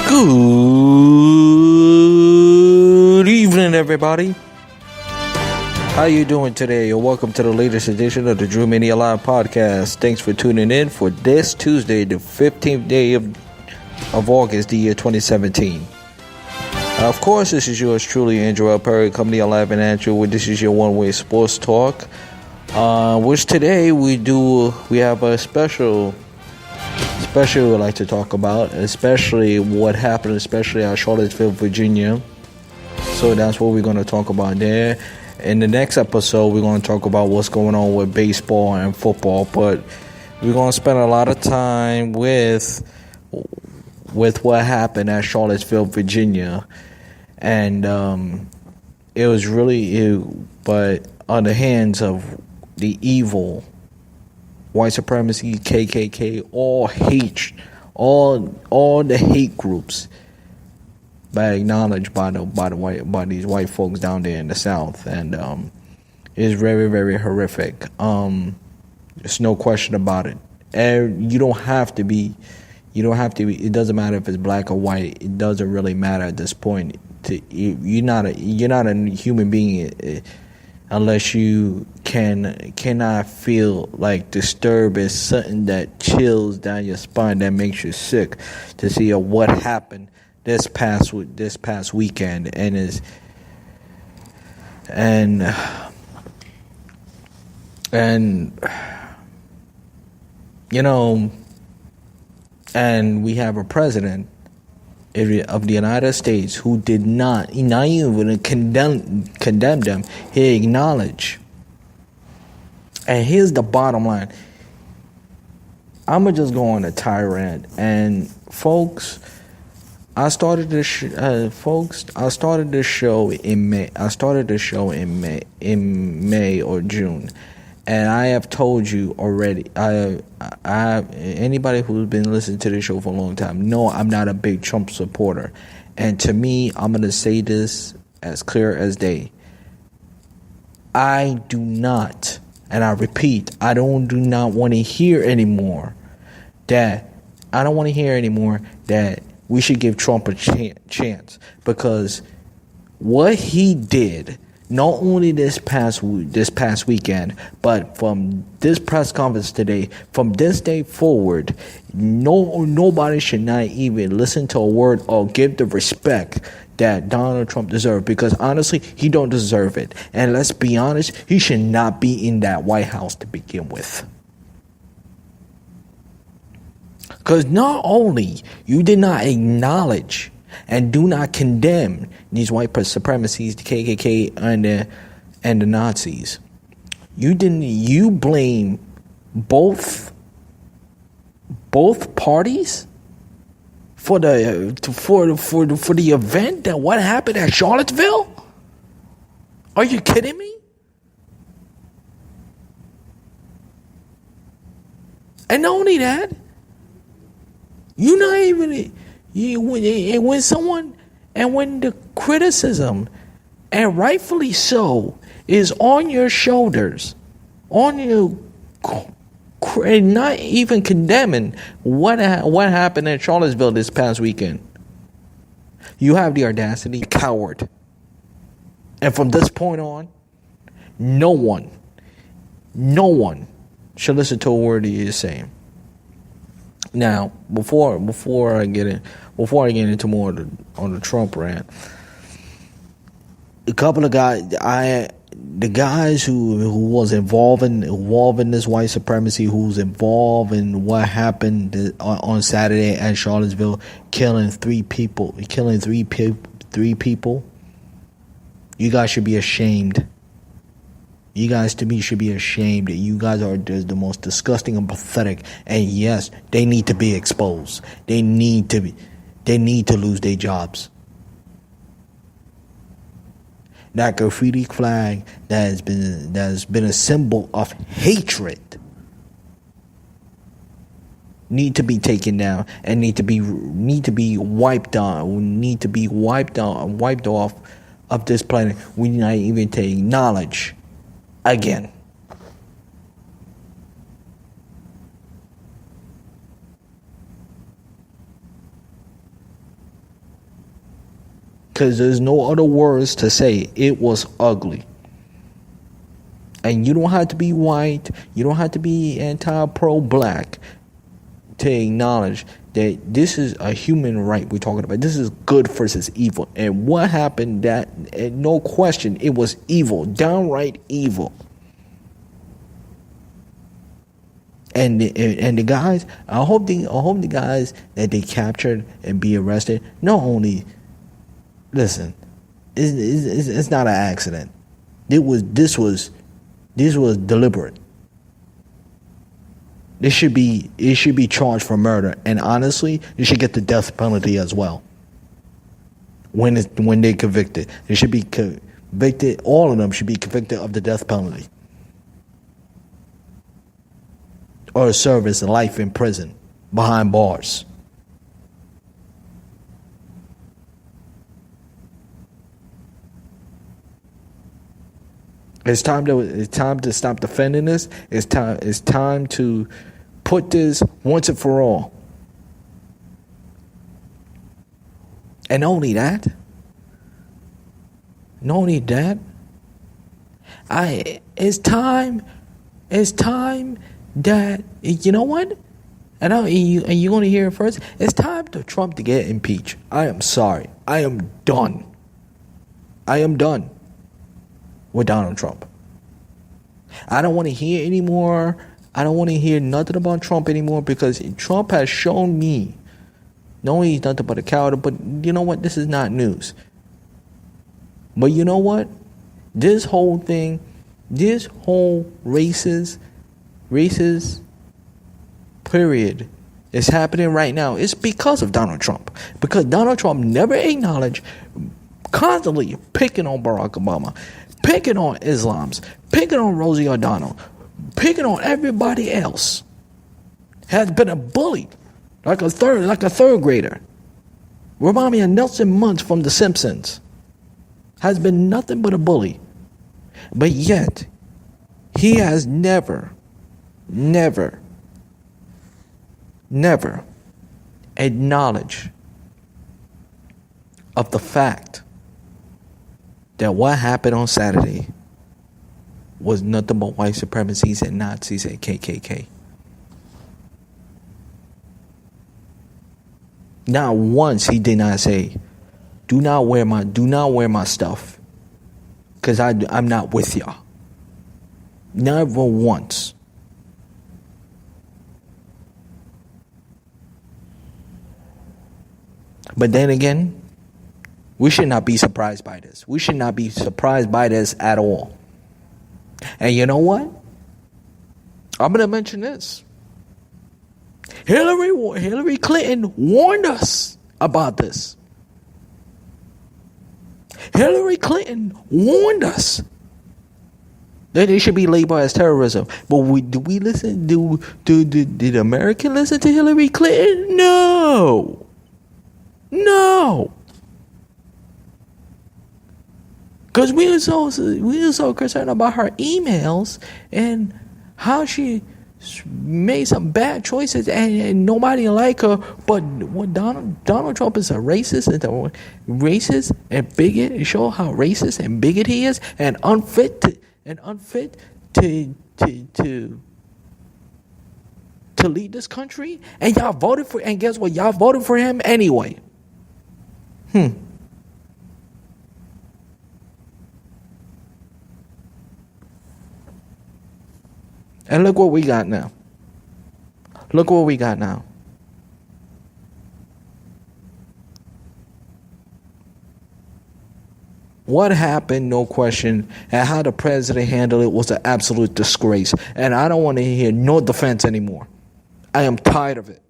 Good evening, everybody. How you doing today? And welcome to the latest edition of the Drew Mania Live podcast. Thanks for tuning in for this Tuesday, the 15th day of August, the year 2017. Of course, this is yours truly, Andrew L. Perry, coming alive and at you. This is your one-way sports talk. Which today we have a special we'd like to talk about, especially what happened, especially at Charlottesville, Virginia. So that's what we're going to talk about there. In the next episode, we're going to talk about what's going on with baseball and football, but we're going to spend a lot of time with what happened at Charlottesville, Virginia. And it was really, but on the hands of the evil white supremacy, KKK, all the hate groups, acknowledged by these white folks down there in the South, and it's very, very horrific. There's no question about it. You don't have to be. It doesn't matter if it's black or white. It doesn't really matter at this point. You're not a human being unless you cannot feel like disturbed is something that chills down your spine, that makes you sick to see what happened this past weekend, and you know, and we have a president of the United States who did not even condemn them. He acknowledged. And here's the bottom line. I'm gonna just go on a tirade. And folks, I started this show in May. In May or June. And I have told you already, anybody who's been listening to this show for a long time, no, I'm not a big Trump supporter. And to me, I'm going to say this as clear as day. I do not, and I repeat, I do not want to hear anymore that we should give Trump a chance. Because what he did, not only this past weekend, but from this press conference today, from this day forward, nobody should not even listen to a word or give the respect that Donald Trump deserves, because honestly, he don't deserve it. And let's be honest, he should not be in that White House to begin with. Because not only you did not acknowledge and do not condemn these white supremacies, the KKK and the Nazis. You blame both parties for the event that what happened at Charlottesville? Are you kidding me? And not only that, you're not even. When the criticism, and rightfully so, is on your shoulders, and not even condemning what happened at Charlottesville this past weekend, you have the audacity, coward. And from this point on, no one should listen to a word he is saying. Now, before I get into more on the Trump rant, a couple of guys, the guys who was involved in this white supremacy, who's involved in what happened on Saturday at Charlottesville, killing three people. You guys should be ashamed. You guys, to me, should be ashamed. You guys are the most disgusting and pathetic. And yes, they need to be exposed. They need to lose their jobs. That graffiti flag that has been a symbol of hatred need to be taken down and need to be wiped off of this planet. We not even to acknowledge again. Because there's no other words to say. It was ugly. And you don't have to be white. You don't have to be anti-pro-black to acknowledge that this is a human right we're talking about. This is good versus evil. And what happened, that, no question, it was evil. Downright evil. And the guys, I hope the guys that they captured and be arrested, not only, listen, it's not an accident. This was deliberate. It should be charged for murder, and honestly, they should get the death penalty as well. When they're convicted, they should be convicted. All of them should be convicted of the death penalty, or service life in prison behind bars. It's time to stop defending this. It's time to put this once and for all. And not only that, it's time that, you know what? And you're going to hear it first. It's time for Trump to get impeached. I am sorry. I am done with Donald Trump. I don't want to hear anymore. I don't want to hear nothing about Trump anymore, because Trump has shown me, not only he's nothing but a coward, but you know what? This is not news. But you know what? This whole thing, this whole racist period is happening right now. It's because of Donald Trump. Because Donald Trump never acknowledged, constantly picking on Barack Obama, picking on Islams, picking on Rosie O'Donnell, picking on everybody else. Has been a bully, like a third grader. Remind me of Nelson Muntz from The Simpsons. Has been nothing but a bully. But yet, he has never acknowledged of the fact that what happened on Saturday was nothing but white supremacists and Nazis and KKK. Not once he did not say, do not wear my stuff, because I'm not with y'all. Never once. But then again, we should not be surprised by this. We should not be surprised by this at all. And you know what? I'm going to mention this. Hillary Clinton warned us about this. Hillary Clinton warned us that they should be labeled as terrorism. But do we listen? Did America listen to Hillary Clinton? No. Because we were so concerned about her emails and how she made some bad choices and nobody liked her. But what Donald Trump is a racist and bigot, and show how racist and bigot he is, and unfit to lead this country. And y'all voted for, and guess what? Y'all voted for him anyway. And look what we got now. What happened, no question, and how the president handled it was an absolute disgrace. And I don't want to hear no defense anymore. I am tired of it.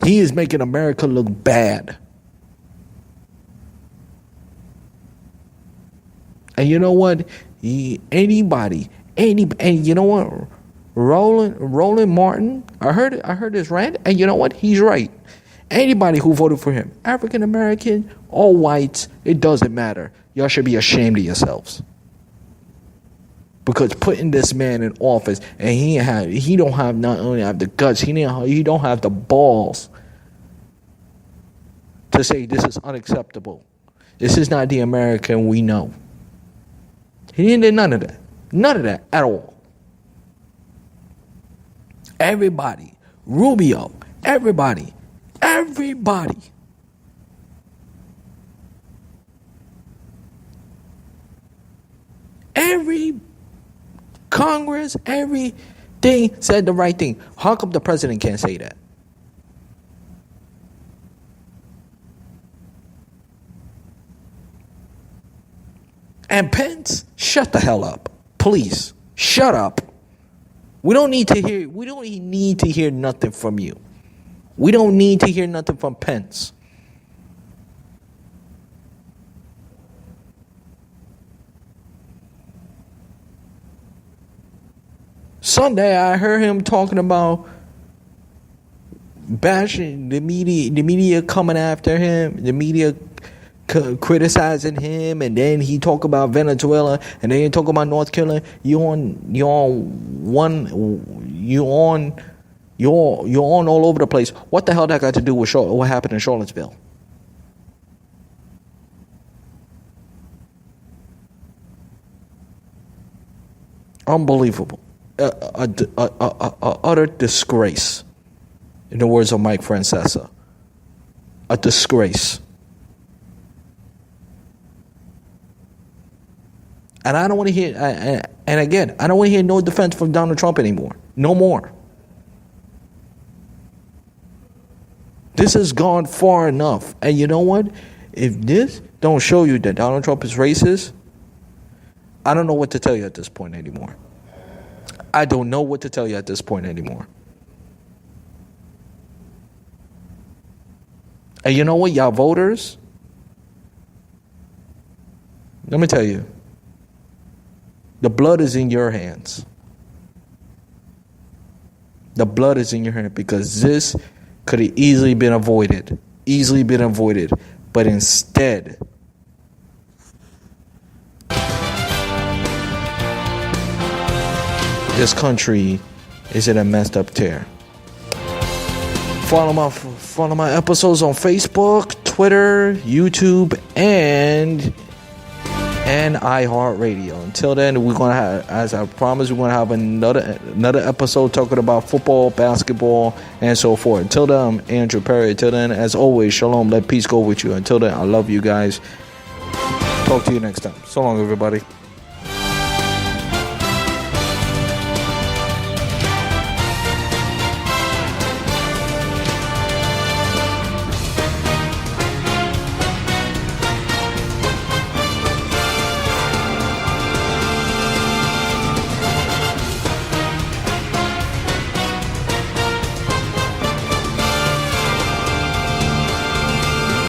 He is making America look bad. And you know what? And you know what? Roland Martin, I heard his rant, and you know what? He's right. Anybody who voted for him, African American, all whites, it doesn't matter. Y'all should be ashamed of yourselves. Because putting this man in office, and he don't have not only have the guts, he don't have the balls to say this is unacceptable. This is not the American we know. He didn't do none of that. None of that at all. Everybody, Rubio, everybody. Every Congress, everything said the right thing. How come the president can't say that? And Pence, shut the hell up. Please, shut up. We don't need to hear nothing from you. We don't need to hear nothing from Pence. Sunday, I heard him talking about bashing the media coming after him, the media criticizing him, and then he talk about Venezuela, and then he talk about North Carolina. You're on all over the place. What the hell that got to do with what happened in Charlottesville? Unbelievable. A utter disgrace, in the words of Mike Francesa. A disgrace. And I don't want to hear, and again, I don't want to hear no defense from Donald Trump anymore. No more. This has gone far enough. And you know what? If this don't show you that Donald Trump is racist, I don't know what to tell you at this point anymore. I don't know what to tell you at this point anymore. And you know what, y'all voters? Let me tell you. The blood is in your hands. The blood is in your hand, because this could have easily been avoided. But instead, this country is in a messed up tear. Follow my episodes on Facebook, Twitter, YouTube, and iHeartRadio. Until then, we're gonna have, as I promised, we're gonna have another episode talking about football, basketball, and so forth. Until then, I'm Andrew Perry. Until then, as always, shalom. Let peace go with you. Until then, I love you guys. Talk to you next time. So long, everybody.